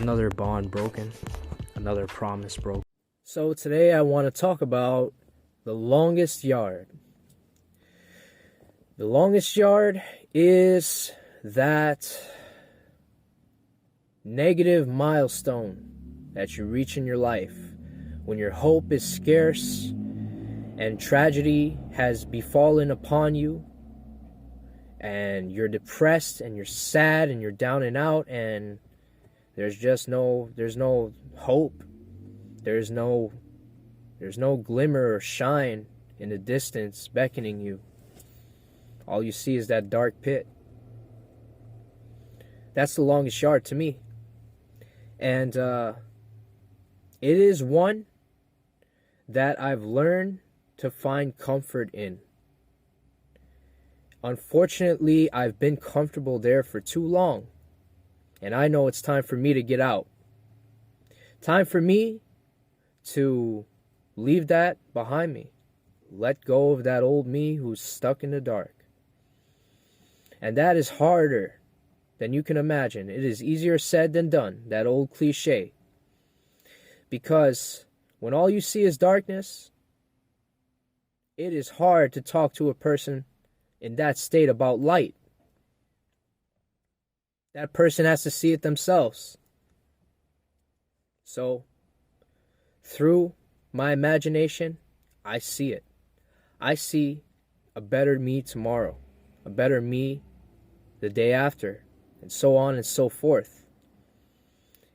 another bond broken, another promise broken. So today I want to talk about the longest yard. The longest yard is that negative milestone that you reach in your life when your hope is scarce and tragedy has befallen upon you, and you're depressed and you're sad and you're down and out, and there's no hope. There's no glimmer or shine in the distance beckoning you. All you see is that dark pit. That's the longest yard to me. And it is one that I've learned to find comfort in. Unfortunately, I've been comfortable there for too long, and I know it's time for me to get out. Time for me to leave that behind me. Let go of that old me who's stuck in the dark. And that is harder than you can imagine. It is easier said than done, that old cliche. Because when all you see is darkness, it is hard to talk to a person in that state about light. That person has to see it themselves. So, through my imagination, I see it. I see a better me tomorrow, a better me the day after, and so on and so forth.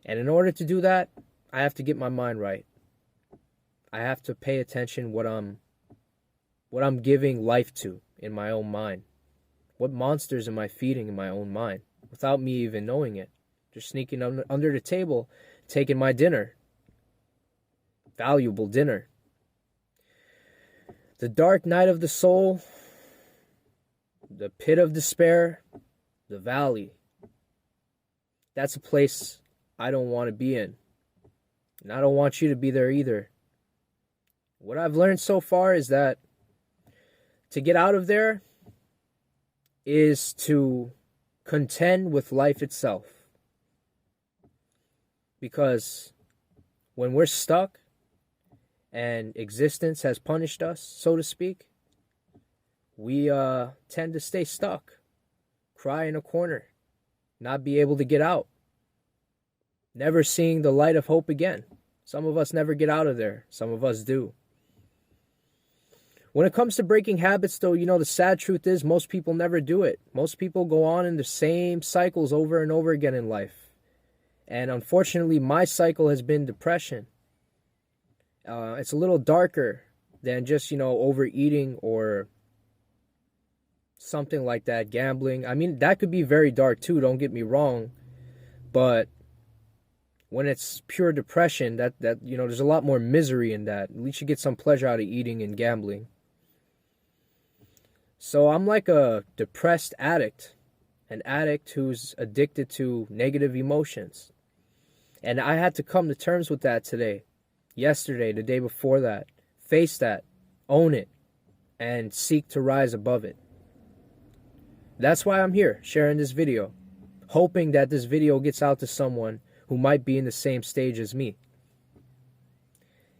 And in order to do that, I have to get my mind right. I have to pay attention what I'm giving life to in my own mind. What monsters am I feeding in my own mind without me even knowing it? Just sneaking under the table, taking my dinner. Valuable dinner. The dark night of the soul, the pit of despair, the valley. That's a place I don't want to be in. And I don't want you to be there either. What I've learned so far is that to get out of there is to contend with life itself. Because when we're stuck and existence has punished us, so to speak, we tend to stay stuck, cry in a corner, not be able to get out, never seeing the light of hope again. Some of us never get out of there. Some of us do. When it comes to breaking habits, though, the sad truth is most people never do it. Most people go on in the same cycles over and over again in life. And unfortunately, my cycle has been depression. It's a little darker than just, overeating or something like that, gambling. I mean, that could be very dark too, don't get me wrong. But when it's pure depression, that there's a lot more misery in that. At least you get some pleasure out of eating and gambling. So I'm like a depressed addict, an addict who's addicted to negative emotions. And I had to come to terms with that today, yesterday, the day before that. Face that, own it, and seek to rise above it. That's why I'm here sharing this video, hoping that this video gets out to someone who might be in the same stage as me.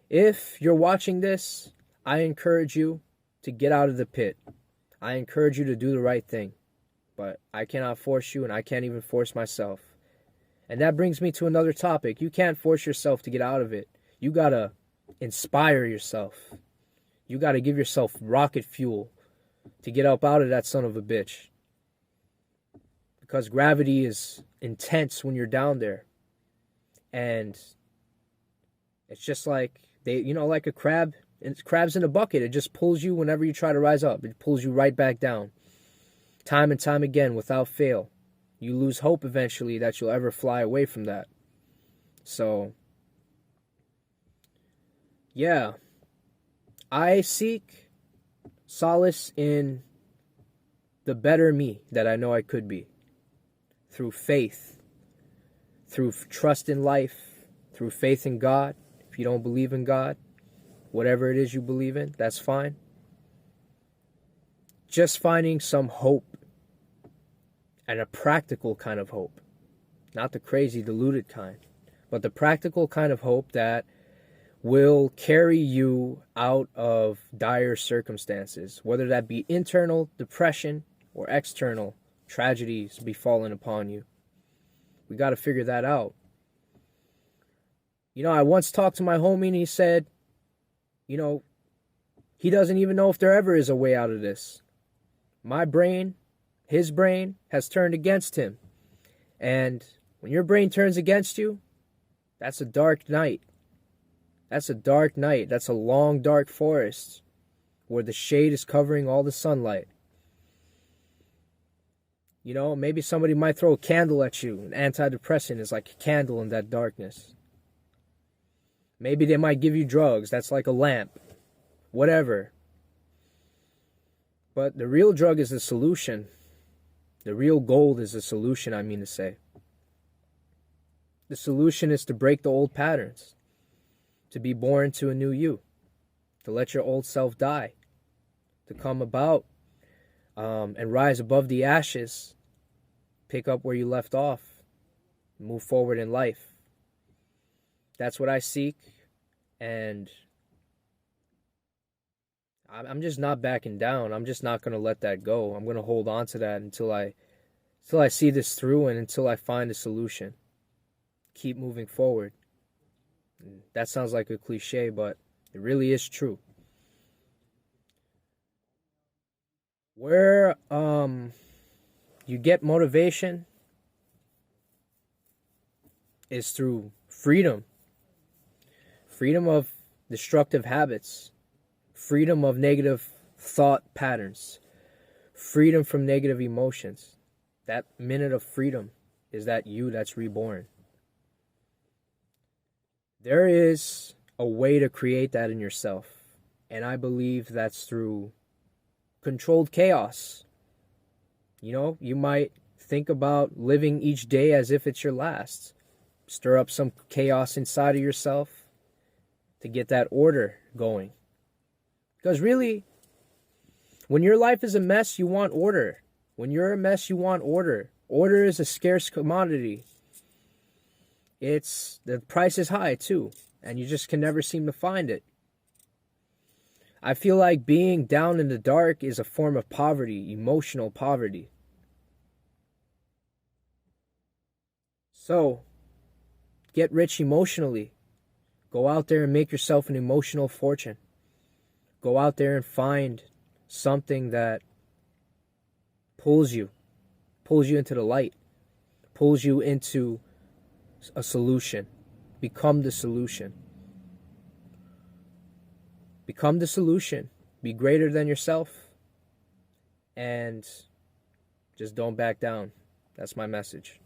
If you're watching this, I encourage you to get out of the pit. I encourage you to do the right thing, but I cannot force you, and I can't even force myself. And that brings me to another topic. You can't force yourself to get out of it. You gotta inspire yourself. You gotta give yourself rocket fuel to get up out of that son of a bitch. Because gravity is intense when you're down there. And it's just like like a crab. It's crabs in a bucket. It just pulls you whenever you try to rise up. It pulls you right back down. Time and time again, without fail. You lose hope eventually that you'll ever fly away from that. So, yeah. I seek solace in the better me that I know I could be. Through faith. Through trust in life. Through faith in God. If you don't believe in God, whatever it is you believe in, that's fine. Just finding some hope, and a practical kind of hope, not the crazy, deluded kind. but the practical kind of hope that will carry you out of dire circumstances, whether that be internal depression or external tragedies befalling upon you. We got to figure that out. You know, I once talked to my homie and he said, you know, he doesn't even know if there ever is a way out of this. My brain, his brain, has turned against him. And when your brain turns against you, that's a dark night. That's a dark night. That's a long, dark forest where the shade is covering all the sunlight. You know, maybe somebody might throw a candle at you. An antidepressant is like a candle in that darkness. Maybe they might give you drugs. That's like a lamp. Whatever. But the real drug is the solution. The real gold is the solution, I mean to say. The solution is to break the old patterns. To be born to a new you. To let your old self die. To come about and rise above the ashes. Pick up where you left off. Move forward in life. That's what I seek, and I'm just not backing down. I'm just not going to let that go. I'm going to hold on to that until I see this through and until I find a solution. Keep moving forward. That sounds like a cliche, but it really is true. Where you get motivation is through freedom. Freedom of destructive habits. Freedom of negative thought patterns. Freedom from negative emotions. That minute of freedom is that you that's reborn. There is a way to create that in yourself. And I believe that's through controlled chaos. You know, you might think about living each day as if it's your last. Stir up some chaos inside of yourself to get that order going. Because really, when your life is a mess, you want order. When you're a mess, you want order. Order is a scarce commodity. The price is high too, and you just can never seem to find it. I feel like being down in the dark is a form of poverty, emotional poverty. So, get rich emotionally. Go out there and make yourself an emotional fortune. Go out there and find something that pulls you into the light, pulls you into a solution. Become the solution. Become the solution. Be greater than yourself. And just don't back down. That's my message.